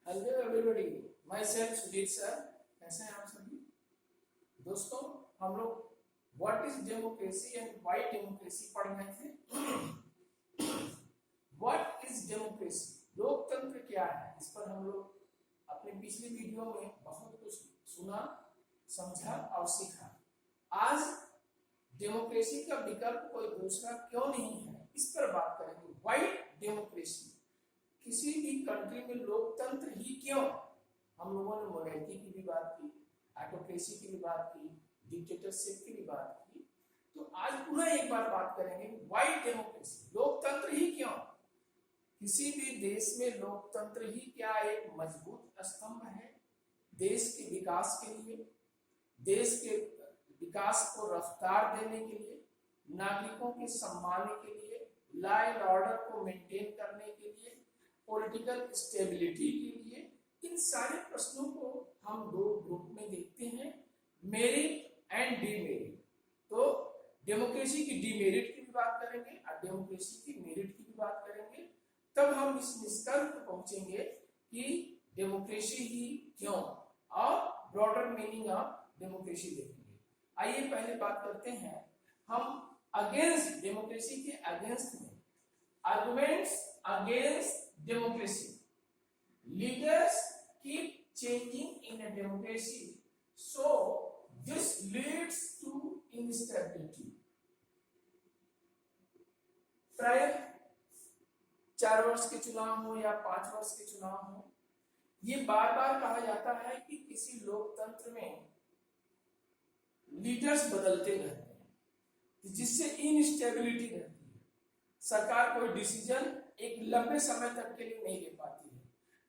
Hello everybody, myself Sujeet sir. कैसे हैं आप सभी दोस्तों? हम लोग what is democracy and why democracy पढ़ रहे थे। व्हाट इज डेमोक्रेसी, लोकतंत्र क्या है, इस पर हम लोग अपने पिछली वीडियो में बहुत कुछ सुना, समझा और सीखा। आज डेमोक्रेसी का विकल्प कोई दूसरा क्यों नहीं है, इस पर बात करेंगे। व्हाई डेमोक्रेसी, किसी भी कंट्री में लोकतंत्र ही क्यों? हम लोगों ने मोनर्की की भी बात की, ऑटोक्रेसी की भी बात की, डिक्टेटरशिप की भी बात की। तो आज पुनः एक बार बात करेंगे व्हाई डेमोक्रेसी, लोकतंत्र ही क्यों? किसी भी देश में लोकतंत्र ही क्या एक मजबूत स्तंभ है देश के विकास के लिए, देश के विकास को रफ्तार देने के लिए, नागरिकों के सम्मान के लिए, लॉ एंड ऑर्डर को मेंटेन करने के लिए, पॉलिटिकल स्टेबिलिटी के लिए। इन सारे प्रश्नों को हम दो ग्रुप में देखते हैं, मेरिट एंड डीमेरिट। तो डेमोक्रेसी की डीमेरिट की भी बात करेंगे और डेमोक्रेसी की मेरिट की भी बात करेंगे। तब हम इस निष्कर्ष पर पहुंचेंगे कि डेमोक्रेसी ही क्यों, और ब्रॉडर मीनिंग ऑफ डेमोक्रेसी देखेंगे। आइए पहले बात करते हैं हम अगेंस्ट डेमोक्रेसी के अगेंस्ट में। Arguments against democracy. Leaders keep changing in a democracy, so this leads to instability. प्राय 4 वर्ष के चुनाव हो या 5 वर्ष के चुनाव हो, ये बार बार कहा जाता है कि किसी लोकतंत्र में लीडर्स बदलते रहते हैं जिससे इनस्टेबिलिटी रहती है। सरकार कोई डिसीजन एक लंबे समय तक के लिए नहीं ले पाती है,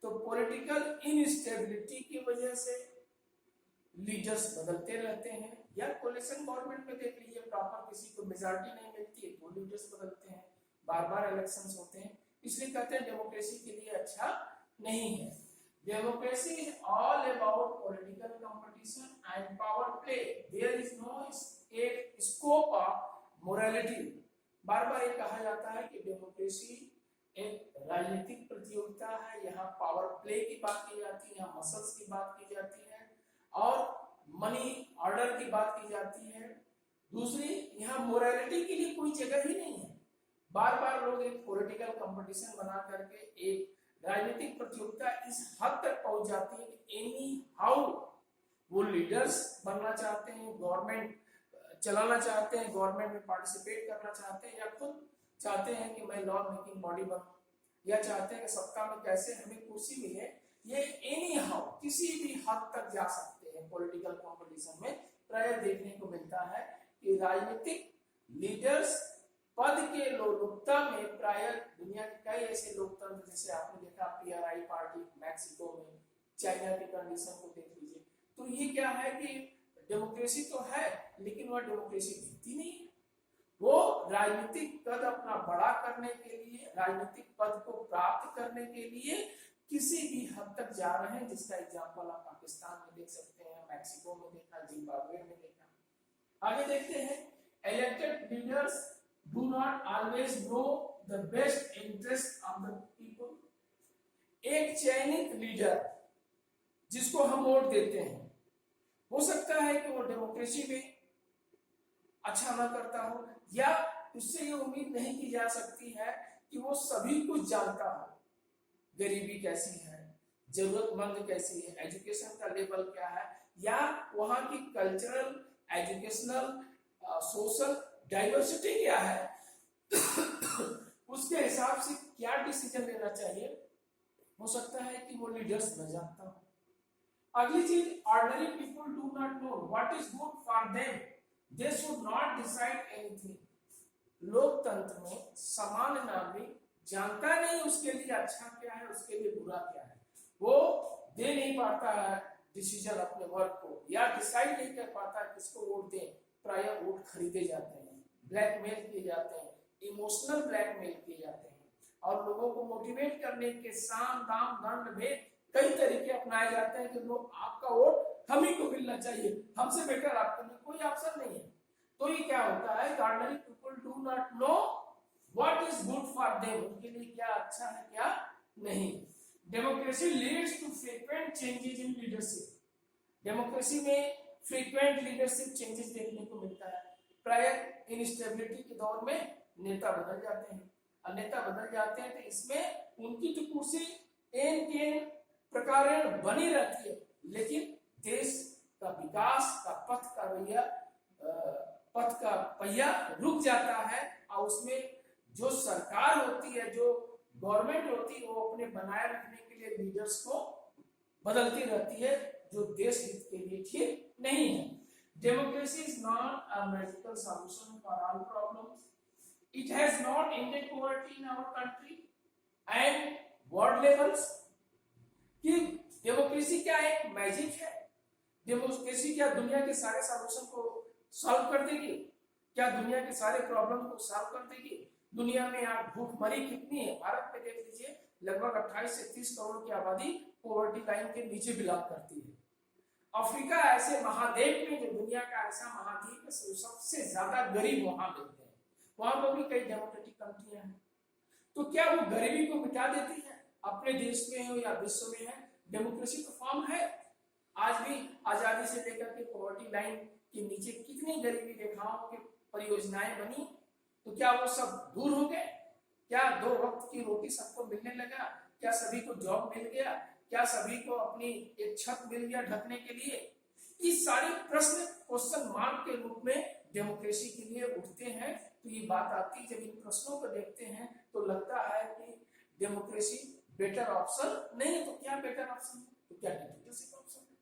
तो पॉलिटिकल इनस्टेबिलिटी की वजह से लीडर्स बदलते रहते हैं। या कोलिशन गवर्नमेंट में देख लीजिए, प्रॉपर किसी को मेजॉरिटी नहीं मिलती है तो लीडर्स बदलते हैं, बार बार इलेक्शंस होते हैं। इसलिए कहते हैं डेमोक्रेसी के लिए अच्छा नहीं है। Democracy is all about political competition and power play, there is no scope of morality. बार बार ये कहा जाता है कि डेमोक्रेसी एक राजनीतिक प्रतियोगिता है, यहाँ पावर प्ले की बात की जाती है, यहाँ मसल्स की बात की जाती है और मनी ऑर्डर की बात की जाती है। दूसरी, यहाँ मोरालिटी के लिए कोई जगह ही नहीं है। बार बार लोग एक पॉलिटिकल कंपटीशन बना करके एक राजनीतिक प्रतियोगिता इस हद तक पहुंच जाती है कि एनी हाउ वो लीडर्स बनना चाहते हैं, गवर्नमेंट चलाना चाहते हैं, गवर्नमेंट में पार्टिसिपेट करना चाहते हैं, या खुद चाहते हैं कि मैं लॉ मेकिंग बॉडी बनूं, या चाहते हैं कि सत्ता में कैसे हमें कुर्सी मिले। ये एनी हाउ किसी भी हद तक जा सकते हैं। पॉलिटिकल कंपटीशन में प्राय देखने को मिलता है कि राजनीतिक लीडर्स पद के लोलुपता में प्राय दुनिया के कई ऐसे लोकतंत्र, जैसे आपने देखा PRI पार्टी मैक्सिको में, चाइना की कंडीशन को देख लीजिए। तो ये क्या है कि डेमोक्रेसी तो है लेकिन वह डेमोक्रेसी दिखती नहीं है। वो राजनीतिक पद अपना बड़ा करने के लिए, राजनीतिक पद को प्राप्त करने के लिए किसी भी हद तक जा रहे हैं, जिसका एग्जांपल आप पाकिस्तान में देख सकते हैं, मैक्सिको में देखा, जिम्बाब्वे में देखा। आगे देखते हैं, elected leaders do not always know the best interest of the people. एक चयनित लीडर जिसको हम वोट देते हैं, हो सकता है कि वो डेमोक्रेसी में अच्छा ना करता हो, या उससे ये उम्मीद नहीं की जा सकती है कि वो सभी कुछ जानता हो। गरीबी कैसी है, जरूरतमंद कैसी है, एजुकेशन का लेवल क्या है, या वहां की कल्चरल, एजुकेशनल, सोशल डाइवर्सिटी क्या है उसके हिसाब से क्या डिसीजन लेना चाहिए, हो सकता है कि वो लीडर्स न जानता हो। अगली चीज, ordinary people do not know what is good for them, they should not decide anything. लोकतंत्र में सामान्य नागरिक जानता नहीं उसके लिए अच्छा क्या है, उसके लिए बुरा क्या है। वो दे नहीं पाता है डिसीजन अपने वर्क को, या डिसाइड नहीं कर पाता है किसको वोट दें। प्राय वोट खरीदे जाते हैं, ब्लैकमेल किए जाते हैं, इमोशनल ब्लैकमेल किए जाते हैं, और लोगों को मोटिवेट करने के साम दाम दंड भेद कई तरीके अपनाए जाते हैं कि लोग आपका वोट हम ही को मिलना चाहिए, हमसे बेटर आपके लिए कोई ऑप्शन नहीं है। तो ये क्या होता है, ordinary people do not know what is good for them, उनके लिए क्या अच्छा है क्या नहीं। Democracy leads to frequent changes in leadership. Democracy में फ्रीक्वेंट लीडरशिप चेंजेस देखने को मिलता है। प्राय इनस्टेबिलिटी के दौर में नेता बदल जाते हैं, और नेता बदल जाते हैं तो इसमें उनकी तो कुर्सी एन के प्रकार बनी रहती है, लेकिन देश का विकास का पथ का पहिया रुक जाता है, और उसमें जो सरकार होती है, जो गवर्नमेंट होती है, वो अपने बनाए रखने के लिए लीडर्स को बदलती रहती है, जो देश हित के लिए ठीक नहीं है। Democracy is not a magical solution for all problems. It has not ended poverty in our country and world levels. कि डेमोक्रेसी क्या है? मैजिक है। डेमोक्रेसी क्या दुनिया के सारे सॉल्यूशन को सॉल्व कर देगी? क्या दुनिया के सारे प्रॉब्लम को सॉल्व कर देगी? दुनिया में आज भूखमरी कितनी है? भारत में देख लीजिए, लगभग 28 से 30 करोड़ की आबादी पॉवर्टी लाइन के नीचे बिलोंग करती है। अफ्रीका ऐसे महाद्वीप में, जो दुनिया का ऐसा महाद्वीप है, सबसे ज्यादा गरीब वहां मिलते हैं। वहां पर भी कई डेमोक्रेटिक कंट्रियां हैं। तो क्या वो गरीबी को मिटा देती है? अपने देश में हो या विश्व में है, डेमोक्रेसी तो फॉर्म है। आज भी आजादी से लेकर के पॉवर्टी लाइन के नीचे कितनी गरीबी रेखाओं की परियोजनाएं बनी, तो क्या वो सब दूर हो गए? क्या 2 वक्त की रोटी सबको मिलने लगा? क्या सभी को जॉब मिल गया? क्या सभी को अपनी एक छत मिल गया ढकने के लिए? ये सारे प्रश्न क्वेश्चन मार्क के रूप में डेमोक्रेसी के लिए उठते हैं। तो ये बात आती है, जब इन प्रश्नों को देखते हैं तो लगता है कि डेमोक्रेसी बेटर ऑप्शन नहीं है। तो क्या बेटर ऑप्शन है? तो क्या डिक्टेटरशिप ऑप्शन है?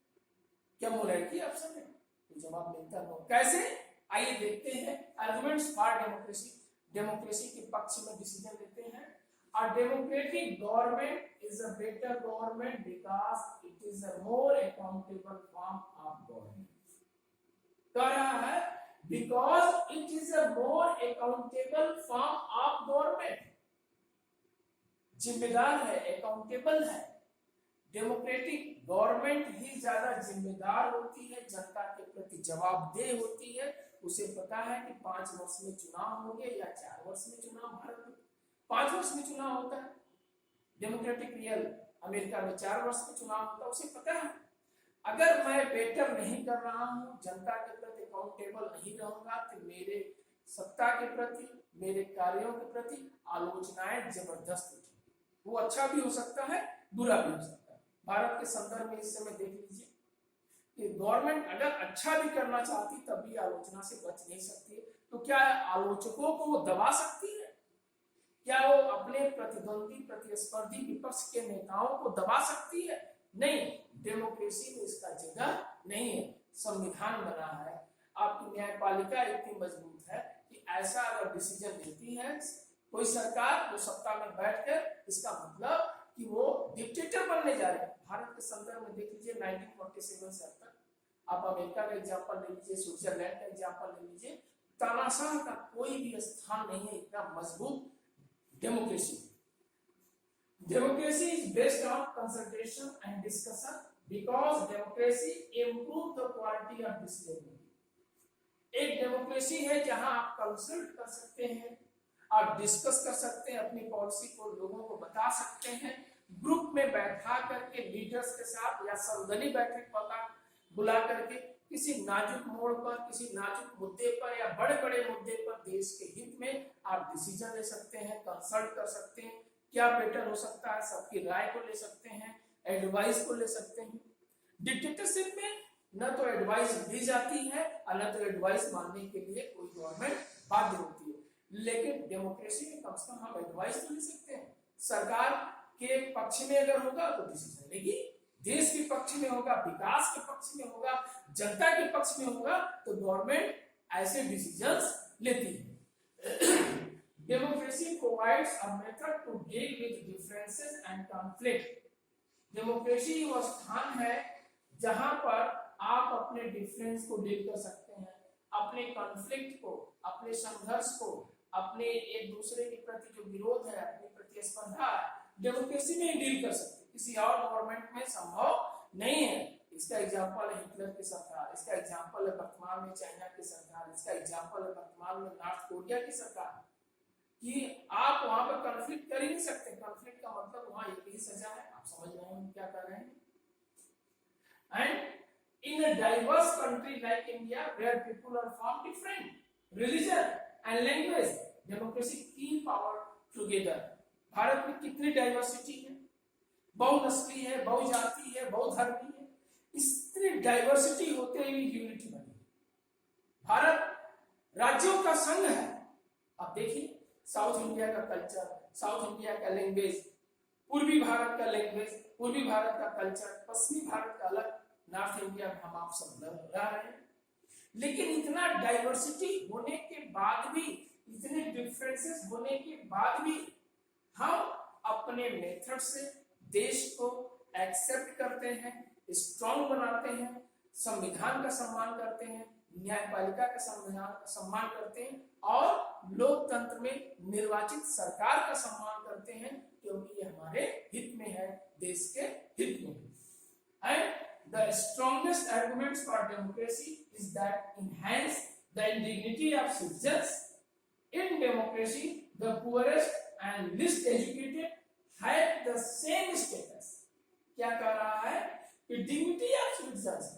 क्या मोनर्की ऑप्शन है? तो जवाब मिलता नो। कैसे? आइए देखते हैं आर्गुमेंट्स फॉर डेमोक्रेसी। डेमोक्रेसी के पक्ष में डिसीजन लेते हैं। A democratic government is a better government because it is a more accountable form of government. कह रहा है because it is a more accountable form of government. जिम्मेदार है, अकाउंटेबल है। डेमोक्रेटिक गवर्नमेंट ही ज्यादा जिम्मेदार होती है, जनता के प्रति जवाबदेह होती है। उसे पता है कि 5 वर्ष में चुनाव होंगे या 4 वर्ष में चुनाव। भारत में 5 वर्ष में चुनाव होता है। डेमोक्रेटिक रियल अमेरिका में 4 वर्ष में चुनाव होता है। उसे पता है अगर मैं बेटर नहीं कर रहा हूं, जनता के प्रति अकाउंटेबल नहीं रहूंगा, तो मेरे सत्ता के प्रति, मेरे कार्यों के प्रति आलोचनाएं जबरदस्त उठेंगी। वो अच्छा भी हो सकता है, बुरा भी हो सकता है। भारत के संदर्भ में इस समय देख लीजिए कि गवर्नमेंट अगर अच्छा भी करना चाहती तब भी आलोचना से बच नहीं सकती। तो क्या आलोचकों को वो दबा सकती है? क्या वो अपने प्रतिद्वंदी, प्रतिस्पर्धी विपक्ष के नेताओं को दबा सकती है? नहीं, डेमोक्रेसी में इसका जगह नहीं है। संविधान बना है, आपकी न्यायपालिका इतनी मजबूत है कि ऐसा अगर डिसीजन लेती है कोई सरकार, वो सत्ता में बैठकर, इसका मतलब कि वो डिक्टेटर बनने जा रहे हैं। भारत के संदर्भ में देख लीजिए 1947 से अब तक, आप अमेरिका का एग्जाम्पल ले लीजिए, स्विट्जरलैंड का एग्जाम्पल ले लीजिए, तानाशाह का कोई भी स्थान नहीं है इतना मजबूत democracy. Democracy is based on consultation and discussion because democracy improve the quality of decision making. एक डेमोक्रेसी है जहां आप कंसल्ट कर सकते हैं, आप डिस्कस कर सकते हैं, अपनी पॉलिसी को लोगों को बता सकते हैं, ग्रुप में बैठा करके लीडर्स के साथ या सर्वदलीय बैठक बुला करके किसी नाजुक मोड़ पर, किसी नाजुक मुद्दे पर या बड़े बड़े मुद्दे पर देश के हित में आप डिसीजन ले सकते हैं, कंसल्ट कर सकते हैं, क्या बेटर हो सकता है, सबकी राय को ले सकते हैं, एडवाइस को ले सकते हैं। डिक्टेटरशिप में न तो एडवाइस दी जाती है और न तो एडवाइस मानने के लिए कोई गवर्नमेंट बाध्य होती है। लेकिन डेमोक्रेसी में कम से कम हम एडवाइस तो ले सकते हैं। सरकार के पक्ष में अगर होगा तो डिसीजन लेगी, देश के पक्ष में होगा, विकास के पक्ष में होगा, जनता के पक्ष में होगा, तो गवर्नमेंट ऐसे डिसीजंस लेती है। Democracy provides a method to deal with differences and conflict. Democracy वो स्थान है जहां पर आप अपने डिफरेंस को डील कर सकते हैं, अपने कॉन्फ्लिक्ट को, अपने संघर्ष को, अपने एक दूसरे के प्रति जो विरोध है, अपनी प्रतिस्पर्धा है, डेमोक्रेसी में ही डील कर सकते हैं। किसी और गवर्नमेंट में संभव नहीं है। इसका एग्जाम्पल है हिटलर की सरकार, इसका एग्जाम्पल है वर्तमान में चाइना की सरकार, इसका एग्जाम्पल है वर्तमान में नॉर्थ कोरिया की सरकार। कि आप वहां पर कॉन्फ्लिक्ट कर ही नहीं सकते। कॉन्फ्लिक्ट का मतलब वहां एक ही सजा है। आप समझ रहे हैं हम क्या कर रहे हैं। And in a diverse country like India where people are from different religion and language, democracy की पावर टुगेदर। भारत में कितनी डाइवर्सिटी है, बहुनस्ली है, बहुजाति है, बहुधर्मी है। इतनी डाइवर्सिटी होते हुए यूनिटी बनी। भारत राज्यों का संघ है। आप देखिए साउथ इंडिया का कल्चर, साउथ इंडिया का लैंग्वेज, पूर्वी भारत का लैंग्वेज, पूर्वी भारत का कल्चर, पश्चिमी भारत का अलग, नॉर्थ इंडिया में हम आप सब रह रहे हैं। लेकिन इतना डाइवर्सिटी होने के बाद भी, इतने डिफरेंसेस होने के बाद भी हम अपने मेथड से देश को एक्सेप्ट करते हैं, स्ट्रॉन्ग बनाते हैं, संविधान का सम्मान करते हैं, न्यायपालिका का सम्मान करते हैं और लोकतंत्र में निर्वाचित सरकार का सम्मान करते हैं, क्योंकि ये हमारे हित में है, देश के हित में है। And the strongest arguments for democracy is that enhance the dignity of citizens. In democracy, the poorest and least educated have the same status. क्या कह रहा है कि डिग्निटी ऑफ सिटीजंस,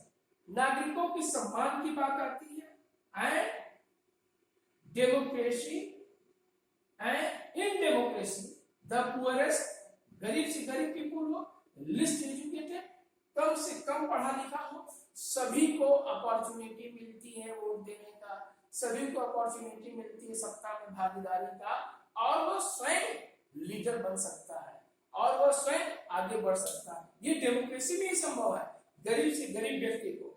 नागरिकों की सम्मान की बात आती है। And democracy, and in democracy the poorest, गरीब से गरीब पीपुल हो, लिस्ट एजुकेटेड, कम से कम पढ़ा लिखा हो, सभी को अपॉर्चुनिटी मिलती है वोट देने का, सभी को अपॉर्चुनिटी मिलती है सत्ता में भागीदारी का, और वो स्वयं लीडर बन सकता है और वो स्वयं आगे बढ़ सकता है। ये डेमोक्रेसी में ही संभव है। गरीब से गरीब व्यक्ति को,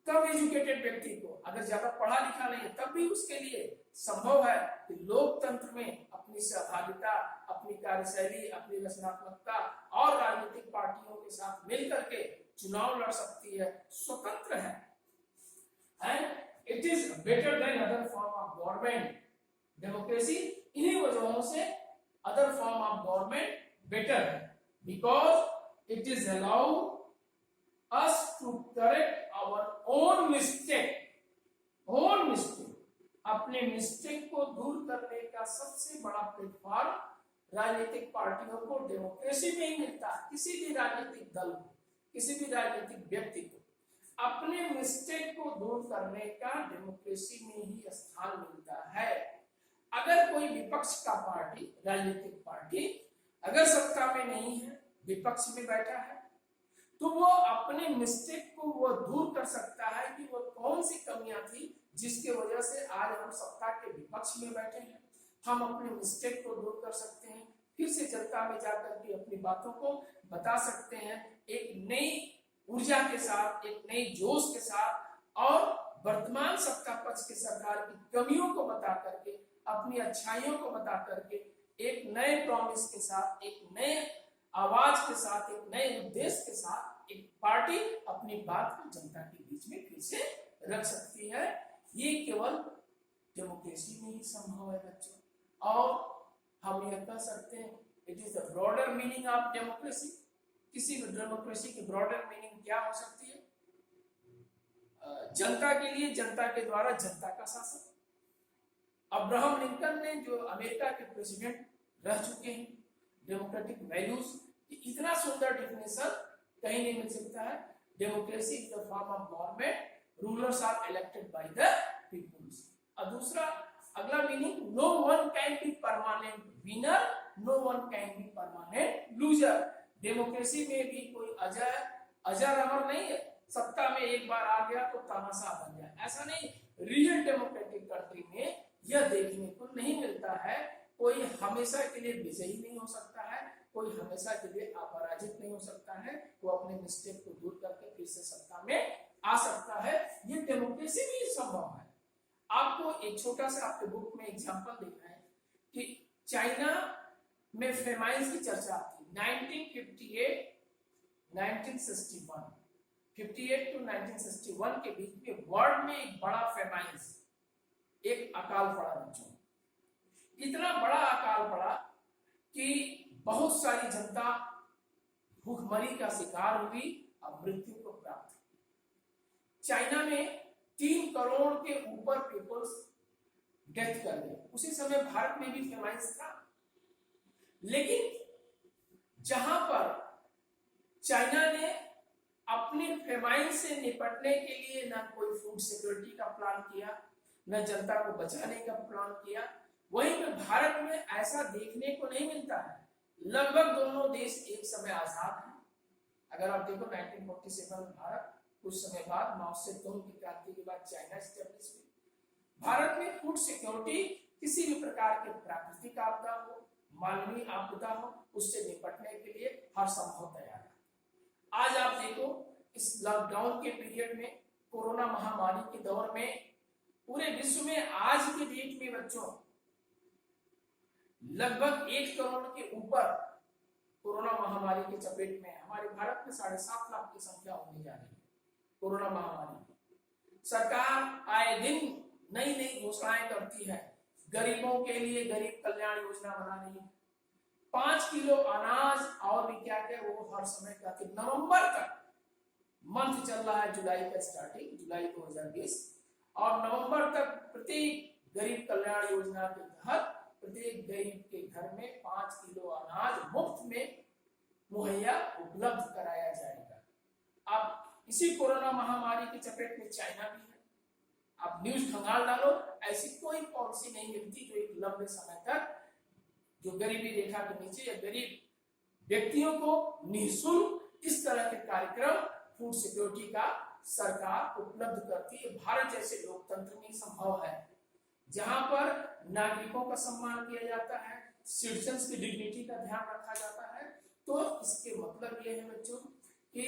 कम एजुकेटेड व्यक्ति को, अगर ज्यादा पढ़ा लिखा नहीं है तब भी उसके लिए संभव है कि लोकतंत्र में अपनी सहभागिता, अपनी कार्यशैली, अपनी रचनात्मकता और राजनीतिक पार्टियों के साथ मिलकर के चुनाव लड़ सकती है, स्वतंत्र है। And it is better than other form of government. Democracy इन्हीं वजहों से other form of government better है, because it is allow us to correct our own mistake. अपने मिस्टेक को दूर करने का सबसे बड़ा प्लेटफॉर्म राजनीतिक पार्टियों को डेमोक्रेसी में ही मिलता है। किसी भी राजनीतिक दल को, किसी भी राजनीतिक व्यक्ति को अपने मिस्टेक को दूर करने का डेमोक्रेसी में ही स्थान मिलता है। अगर कोई विपक्ष का पार्टी, राजनीतिक पार्टी अगर सत्ता में नहीं है, विपक्ष में बैठा है, तो वो अपने मिस्टेक को वो दूर कर सकता है कि वो कौन सी कमियां थी जिसके वजह से आज हम सत्ता के विपक्ष में बैठे हैं। हम अपने मिस्टेक को दूर कर सकते हैं, फिर से जनता में जाकर के अपनी बातों को बता सकते हैं, एक नई ऊर्जा के साथ, एक नई जोश के साथ, और वर्तमान सत्ता पक्ष की सरकार की कमियों को बता करके, अपनी अच्छाइयों को बता करके, एक नए प्रॉमिस के साथ, एक नए आवाज के साथ, एक नए उद्देश्य के साथ एक पार्टी अपनी बात को जनता के बीच में फिर से रख सकती है। ये केवल डेमोक्रेसी में ही संभव है बच्चों। और हम यह कह सकते हैं it is the broader meaning of democracy. किसी भी डेमोक्रेसी की ब्रॉडर मीनिंग क्या हो सकती है? जनता के लिए, जनता के द्वारा जनता का शासन। अब्राहम लिंकन ने, जो अमेरिका के प्रेसिडेंट रह चुके हैं, डेमोक्रेटिक वैल्यूज, इतना सुंदर डिफिनेशन कहीं नहीं मिल सकता है। Democracy is the form of government, rulers are elected by the peoples. और दूसरा, अगला meaning, no one can be permanent winner, no one can be permanent loser. Democracy में भी कोई अजर अमर नहीं है, सत्ता में एक बार आ गया तो तानाशाह बन जाए, ऐसा नहीं। रियल डेमोक्रेटिक कंट्री में यह देखने को नहीं मिलता है। कोई हमेशा के लिए विजयी नहीं हो सकता है, कोई हमेशा के लिए अपराजित नहीं हो सकता है। वो अपने मिस्टेक को दूर करके फिर से सत्ता में आ सकता है। ये डेमोक्रेसी में ही संभव है। आपको एक छोटा सा आपके बुक में एग्जांपल देखना है कि चाइना में फेमाइन की चर्चा आती है 1958 1961, 58 to 1961 के बीच में वर्ल्ड में एक बड़ा फेमाइन, एक अकाल पड़ा बच्चों। इतना बड़ा अकाल पड़ा कि बहुत सारी जनता भूखमरी का शिकार हुई और मृत्यु को प्राप्त हुई। चाइना में 3 करोड़ के ऊपर पीपल्स डेथ कर गए। उसी समय भारत में भी फेमाइंस था, लेकिन जहां पर चाइना ने अपने फेमाइन से निपटने के लिए ना कोई फूड सिक्योरिटी का प्लान किया, न जनता को बचाने का प्लान किया, वहीं पे भारत में ऐसा देखने को नहीं मिलता है। लगभग दोनों देश एक समय आजाद हैं। अगर आप देखो 1947 में भारत, कुछ समय बाद माओ से तुंग की क्रांति के बाद चाइना स्टेब्लिश हुई। भारत में फूड सिक्योरिटी किसी भी प्रकार के प्राकृतिक आपदा हो, मानवीय आपदा हो, उससे निपटने के लिए हर संभव तैयार है। आज आप देखो इस लॉकडाउन के पीरियड में, कोरोना महामारी के दौर में, पूरे विश्व में आज के डेट में बच्चों लगभग 1 करोड़ के ऊपर कोरोना महामारी के चपेट में। हमारे भारत में 7.5 लाख की संख्या होने जा रही है कोरोना महामारी की। सरकार आए दिन नई नई घोषणाएं करती है, गरीबों के लिए गरीब कल्याण योजना बना रही है। 5 किलो अनाज और भी क्या क्या वो हर समय कहते। नवंबर तक मंथ चल रहा है, जुलाई का स्टार्टिंग, जुलाई 2020, और नवंबर तक प्रत्येक गरीब कल्याण योजना के तहत प्रत्येक गरीब के घर में 5 किलो अनाज मुफ्त में मुहैया उपलब्ध कराया जाएगा। अब इसी कोरोना महामारी के चपेट में चाइना भी है। आप न्यूज खंगाल डालो, ऐसी कोई पॉलिसी नहीं मिलती जो एक लंबे समय तक जो गरीबी रेखा के नीचे या गरीब व्यक्तियों को निःशुल्क इस तरह के कार्यक्रम फूड सिक्योरिटी का सरकार उपलब्ध करती है। भारत जैसे लोकतंत्र में संभव है, जहां पर नागरिकों का सम्मान किया जाता है, सिटीजन्स की डिग्निटी का ध्यान रखा जाता है। तो इसके मतलब ये है बच्चों कि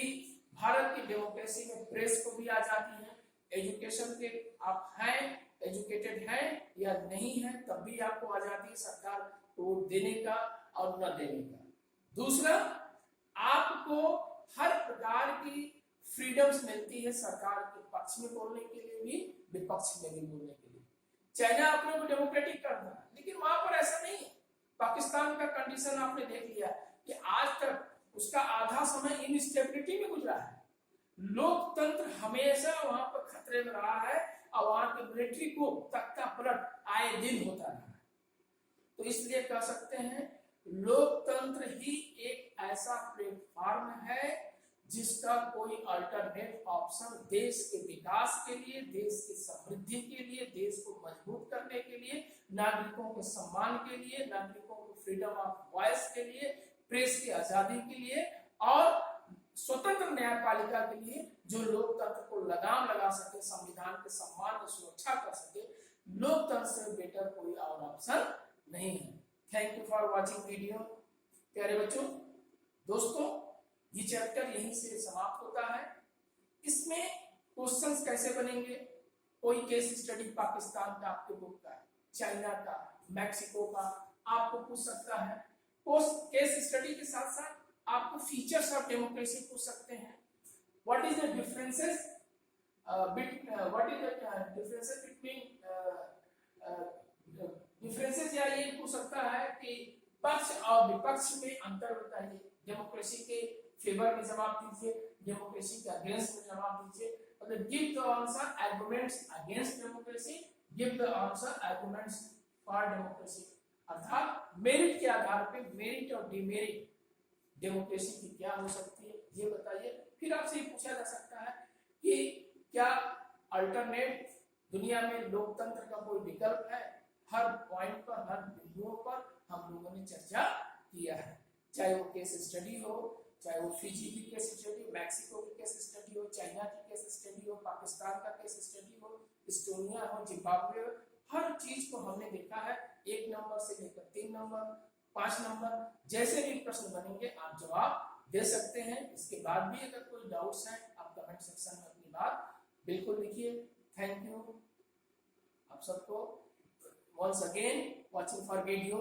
भारत की डेमोक्रेसी में प्रेस को भी आजादी है, एजुकेशन के आप हैं, एजुकेटेड हैं या नहीं है, तब भी आपको आजादी है सरकार को देने का और न देने का। दूसरा, आपको हर प्रकार की फ्रीडम्स मिलती है सरकार के पक्ष में बोलने के लिए भी, विपक्ष में भी बोलने के लिए। चाइना अपने को डेमोक्रेटिक करता है, लेकिन वहां पर ऐसा नहीं है। पाकिस्तान का कंडीशन आपने देख लिया कि आज तक उसका आधा समय इनस्टेबिलिटी में गुजरा है। लोकतंत्र हमेशा वहां पर खतरे में रहा है और वहां के मिलिट्री को तख्ता पलट आए दिन होता रहा है। तो इसलिए कह सकते हैं लोकतंत्र ही एक ऐसा प्लेटफॉर्म है जिसका कोई अल्टरनेट ऑप्शन देश के विकास के लिए, देश की समृद्धि के लिए, देश को मजबूत करने के लिए, नागरिकों के सम्मान के लिए, नागरिकों को फ्रीडम ऑफ वॉइस के लिए, प्रेस की आजादी के लिए और स्वतंत्र न्यायपालिका के लिए, जो लोकतंत्र को लगाम लगा सके, संविधान के सम्मान की सुरक्षा कर सके, लोकतंत्र से बेटर कोई और ऑप्शन नहीं है। Thank you for watching video. प्यारे बच्चों, दोस्तों, ये चैप्टर यहीं से समाप्त होता है। इसमें क्वेश्चंस कैसे बनेंगे? कोई केस स्टडी पाकिस्तान का आपके बुक का, चाइना का, मैक्सिको का आपको पूछ सकता है। केस स्टडी के साथ साथ आपको फीचर्स ऑफ डेमोक्रेसी पूछ सकते हैं। What is the differences between differences, या ये पूछ सकता है कि पक्ष और विपक्ष में अंतर बताइए। डेमोक्रेसी के फेवर में जवाब दीजिए, डेमोक्रेसी के अगेंस्ट में जवाब दीजिए। मतलब give the answer arguments against democracy, give the answer arguments for democracy. अर्थात मेरिट के आधार पे मेरिट और डिमेरिट डेमोक्रेसी की क्या हो सकती है ये बताइए। फिर आपसे ये पूछा जा सकता है कि क्या अल्टरनेट दुनिया में लोकतंत्र का कोई विकल्प है? हर पॉइंट पर, हर बिंदुओं पर हम लोगों ने चर्चा किया है, चाहे वो केस स्टडी हो, चाहे वो फिजी की केस स्टडी हो, मैक्सिको की केस स्टडी हो, चाइना की केस स्टडी हो, पाकिस्तान का केस स्टडी हो, इस्टोनिया हो, जिम्बाब्वे हो, हर चीज को हमने देखा है। 1 नंबर से लेकर 3 नंबर, 5 नंबर, जैसे भी प्रश्न बनेंगे आप जवाब दे सकते हैं। इसके बाद भी अगर कोई डाउट्स हैं आप कमेंट सेक्शन में अपनी बात बिल्कुल लिखिए। थैंक यू आप सबको once again watching for video।